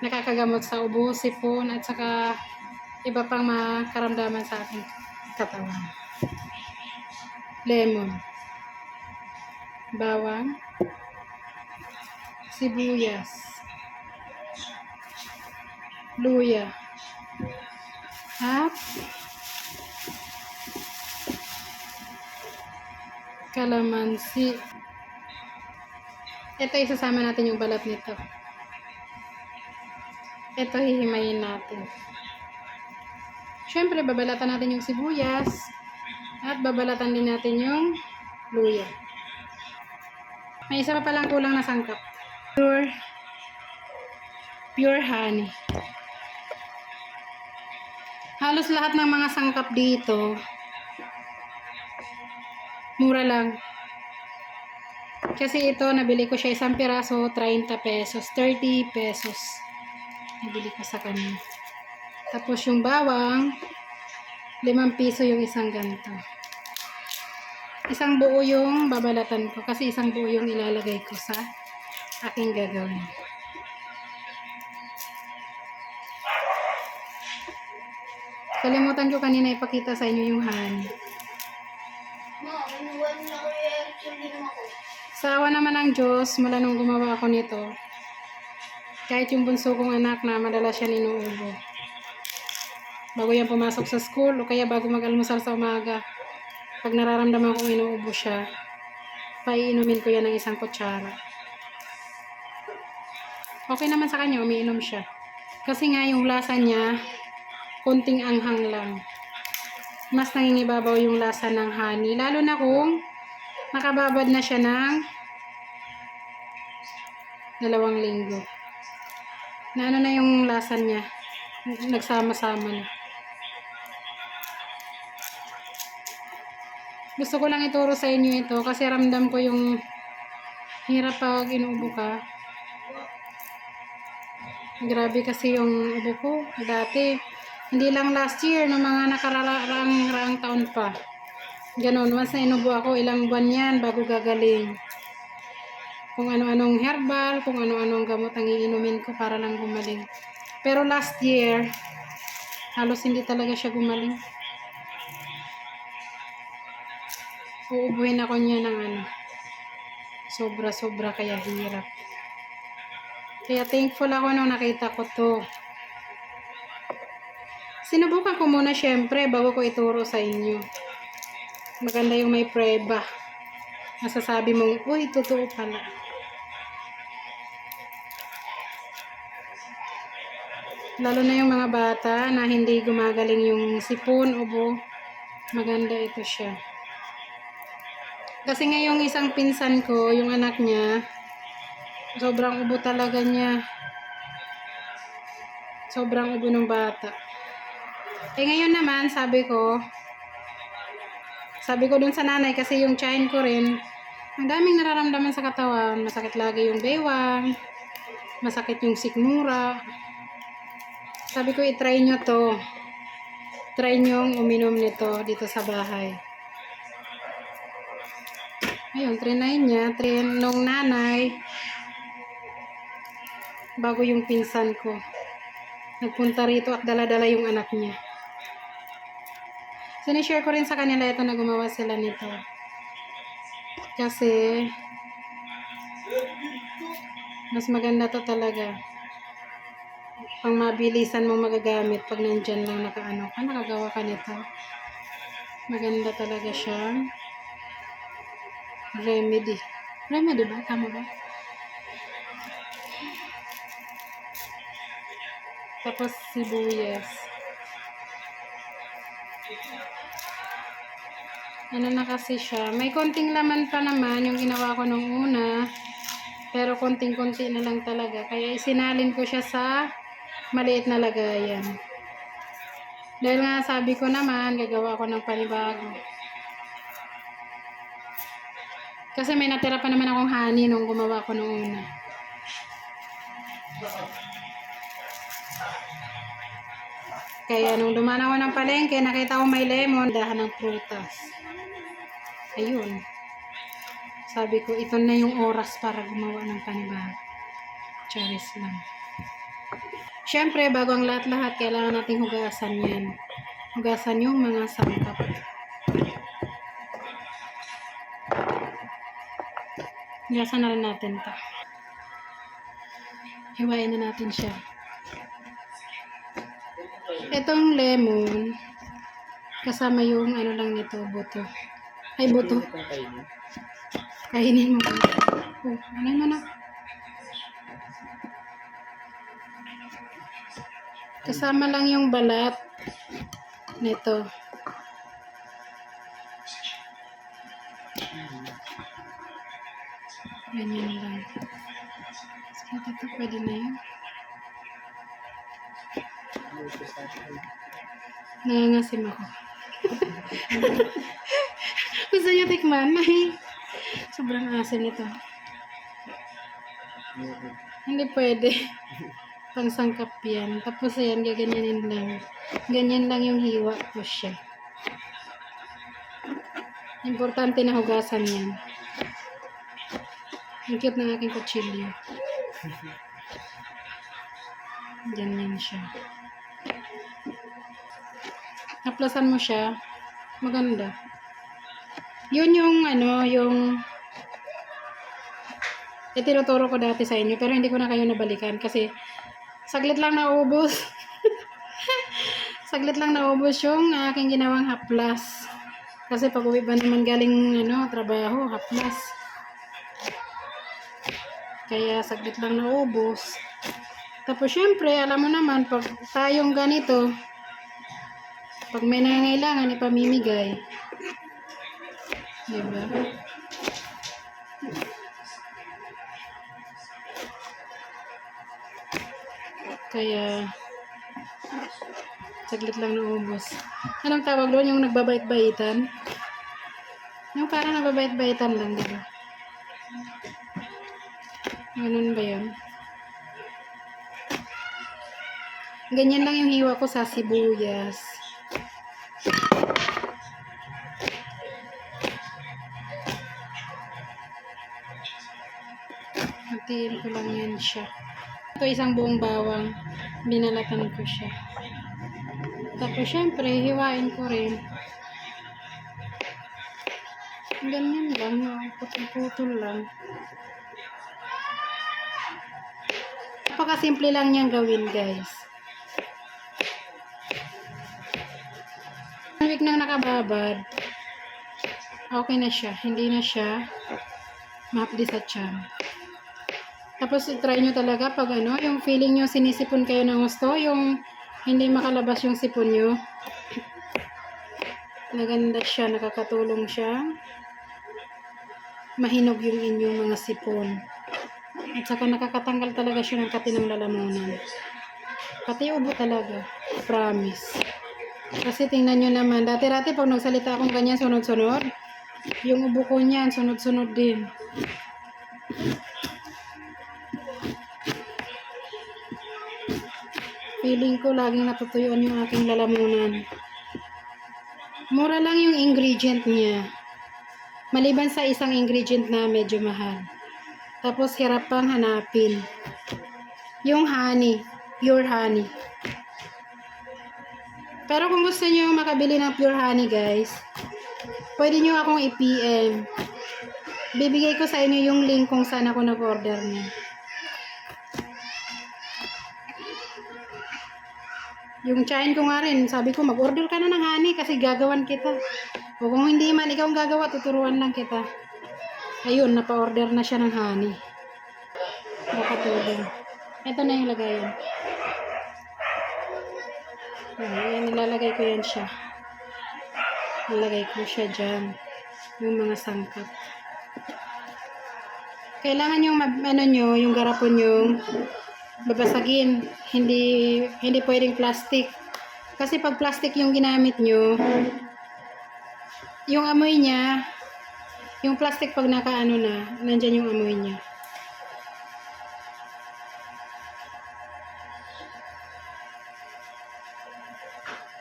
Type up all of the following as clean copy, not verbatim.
Nakakagamot sa ubo, sipon, at saka iba pang makaramdaman sa ating katawan. Lemon, bawang, sibuyas, luya, at kalamansi. Ito, isasama natin yung balat nito. Ito, hihimayin natin. Siyempre, babalatan natin yung sibuyas at babalatan din natin yung luya. May isa pa palang kulang na sangkap. Pure honey. Halos lahat ng mga sangkap dito, mura lang. Kasi ito, nabili ko siya isang piraso, 30 pesos, 30 pesos. Nabili ko sa kanya. Tapos yung bawang, 5 piso yung isang ganito. Isang buo yung babalatan ko kasi isang buo yung ilalagay ko sa aking gagawin. Kalimutan ko kanina ipakita sa inyo yung honey. Sa awa naman ng Diyos, mula nung gumawa ako nito, kahit yung bunso kong anak na madalas siya inuubo. Bago yan pumasok sa school o kaya bago mag-almusal sa umaga, pag nararamdaman kong inuubo siya, paiinumin ko yan ng isang kutsara. Okay naman sa kanya, umiinom siya. Kasi nga yung lasa niya, konting anghang lang. Mas nangingibabaw yung lasa ng honey. Lalo na kung nakababad na siya ng 2 linggo. Na ano na yung lasa niya. Nagsama-sama na. Gusto ko lang ituro sa inyo ito kasi ramdam ko yung hirap pag inuubo ka. Grabe kasi yung ubo ko. Dati, hindi lang last year, no mga nakararaang taon pa. Ganon, once na inubo ako, ilang buwan yan bago gagaling. Kung ano-anong herbal, kung ano-anong gamot ang iinumin ko para lang gumaling. Pero last year, halos hindi talaga siya gumaling. Uubuhin ako niya ng sobra-sobra kaya hirap. Kaya thankful ako nung nakita ko to. Sinubukan ko muna syempre bago ko ituro sa inyo. Maganda yung may preba. Masasabi mong, uy, totoo pala. Lalo na yung mga bata na hindi gumagaling yung sipon, ubo. Maganda ito siya. Kasi ngayong isang pinsan ko, yung anak niya, sobrang ubo talaga niya. Sobrang ubo ng bata. Ngayon naman, sabi ko dun sa nanay, kasi yung tiyahin ko rin, ang daming nararamdaman sa katawan. Masakit lagi yung baywang, masakit yung sikmura. Sabi ko, i-try nyo to. Try nyo uminom nito dito sa bahay. Ayun, trinayin niya. Nung nanay, bago yung pinsan ko. Nagpunta rito at dala-dala yung anak niya. Sinishare ko rin sa kanila ito na gumawa sila nito. Kasi, mas maganda to talaga. Pang mabilisan mo magagamit pag nandyan lang nakagawa ka nito. Maganda talaga siya. Remedy. Remedy ba? Tama ba? Tapos sibuyas. Ano na kasi siya. May konting laman pa naman yung ginawa ko nung una. Pero konting-konti na lang talaga. Kaya isinalin ko siya sa maliit na lagayan. Dahil nga sabi ko naman, gagawa ko ng panibago. Kasi may natira pa naman akong honey nung gumawa ko nung una. Kaya nung dumaan ako ng palengke, nakita ko may lemon, dahan ng prutas. Ayun. Sabi ko, ito na yung oras para gumawa ng panibago. Charis lang. Siyempre, bago ang lahat-lahat, kailangan nating hugasan yan. Hugasan yung mga sangkap. Hugasan na rin natin ito. Hiwain na natin siya. Itong lemon, kasama yung ano lang nito, buto. Ay, buto. Kainin mo. Oh, ano mo na? Kasama lang yung balat nito. Ganyan lang. Sige, ito pwede na yun. Nangangasim ako. Gusto niyo tikman? Ay, sobrang asim nito. Hindi pwede. Pangsangkap yan. Tapos ayan, gaganyanin lang. Ganyan lang yung hiwa ko siya. Importante na hugasan yan. Ang cute ng aking kutsilyo. Ganyan siya. Haplasan mo siya. Maganda. Yun yung ano, yung itinuturo ko dati sa inyo. Pero hindi ko na kayo nabalikan kasi saglit lang naubos. Saglit lang naubos yung aking ginawang haplas. Kasi pag uwi ba naman galing ano, trabaho, haplas. Kaya saglit lang naubos. Tapos syempre, alam mo naman, pag tayong ganito, pag may nangangailangan, ipamimigay. Diba? Kaya, saglit lang naubos. Anong tawag doon? Yung nagbabait-baitan? Yung parang nagbabait-baitan lang, diba? Ganun ba yun? Ganyan lang yung hiwa ko sa sibuyas. Hatiin ko lang yan siya. Ito isang buong bawang. Binalatan ko siya. Tapos syempre, hiwain ko rin. Ganyan lang. Putol-putol lang. Napakasimple lang niyang gawin, guys. Ang week nang nakababad, okay na siya. Hindi na siya mahapdi sa tiyan. Tapos, try nyo talaga pag ano, yung feeling nyo sinisipon kayo ng gusto, yung hindi makalabas yung sipon nyo. Maganda siya, nakakatulong siya. Mahinog yung inyong mga sipon. At saka nakakatanggal talaga siya ng katinang lalamunan. Pati ubo talaga. Promise. Kasi tingnan nyo naman. Dati-dati pag nagsalita akong ganyan sunod-sunod, yung ubo ko niyan sunod-sunod din. Feeling ko laging natutuyuan yung aking lalamunan. Mura lang yung ingredient niya. Maliban sa isang ingredient na medyo mahal. Tapos hirap pang hanapin. Yung honey. Pure honey. Pero kung gusto niyo makabili ng pure honey, guys, pwede niyo akong i-PM. Bibigay ko sa inyo yung link kung saan ako nag-order niya. Yung chain ko nga rin, sabi ko mag-order ka na ng honey kasi gagawan kita. O kung hindi man ikaw ang gagawa, tuturuan lang kita. Ayun, napa-order na siya ng honey. Nakatulong. Ito na yung lagayan. Ayan, nilalagay ko yan siya. Nilalagay ko siya dyan. Yung mga sangkap. Kailangan yung ano nyo, yung garapon yung babasagin. Hindi pwedeng plastic. Kasi pag plastic yung ginamit nyo, yung amoy niya, yung plastic pag nakaano na, nandyan yung amoy niya.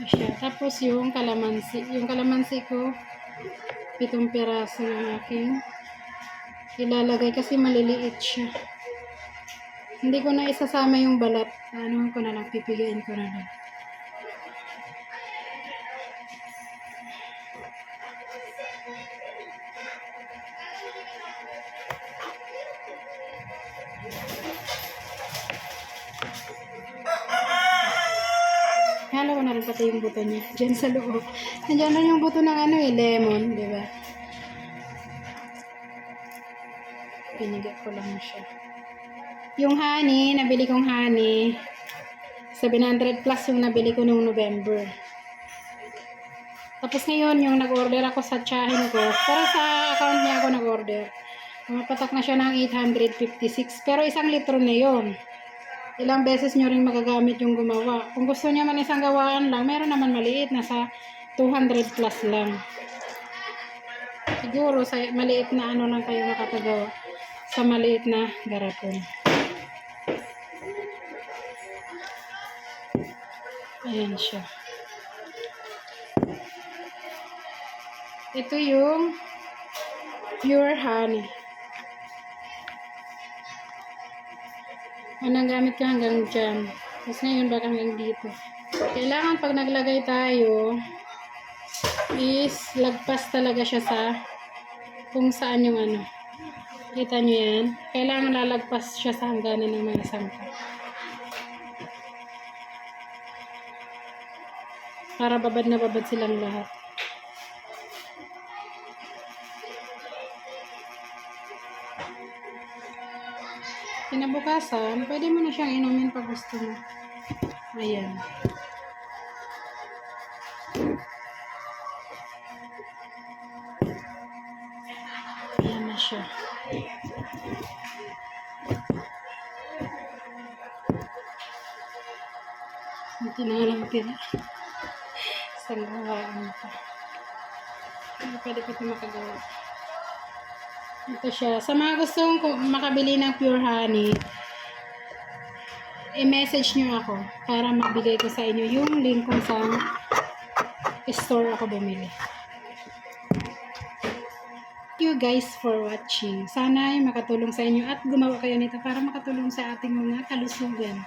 Siya. Tapos yung kalamansi ko, 7 piraso yung aking ilalagay kasi maliliit siya. Hindi ko na isasama yung balat. Ano ko na lang, pipigain ko na lang. Halo ko na rin pati yung buto niya. Diyan sa loob. Nandiyan lang yung buto ng ano lemon, di ba? Piniga ko lang siya. Yung honey, nabili kong honey. 700 plus yung nabili ko nung November. Tapos ngayon, yung nag-order ako sa tsahin ko. Pero sa account niya ako nag-order. Mapatak na siya ng 856. Pero 1 litro na yon. Ilang beses nyo rin magagamit yung gumawa. Kung gusto niya man isang gawaan lang, meron naman maliit. Nasa 200 plus lang. Siguro sa maliit na ano lang kayo makakagawa. Sa maliit na garapon. Ayan siya. Ito yung pure honey. Anong gamit ko hanggang dyan. Tapos ngayon baka hanggang dito. Kailangan pag naglagay tayo is lagpas talaga siya sa kung saan yung ano. Kita nyo yan? Kailangan lalagpas siya sa hangganan ng mga sangka. Para babad na babad silang lahat. Kinabukasan, pwede mo na siyang inumin pag gusto mo. Ayan. Ayan na siya. Hindi na lang tira. Isang gawaan pa. Pwede pa ito makagawa. Ito siya. Sa mga gustong makabili ng pure honey, i-message nyo ako para mabigay ko sa inyo yung link kung saan store ako bumili. Thank you guys for watching. Sana ay makatulong sa inyo at gumawa kayo nito para makatulong sa ating mga kalusugan.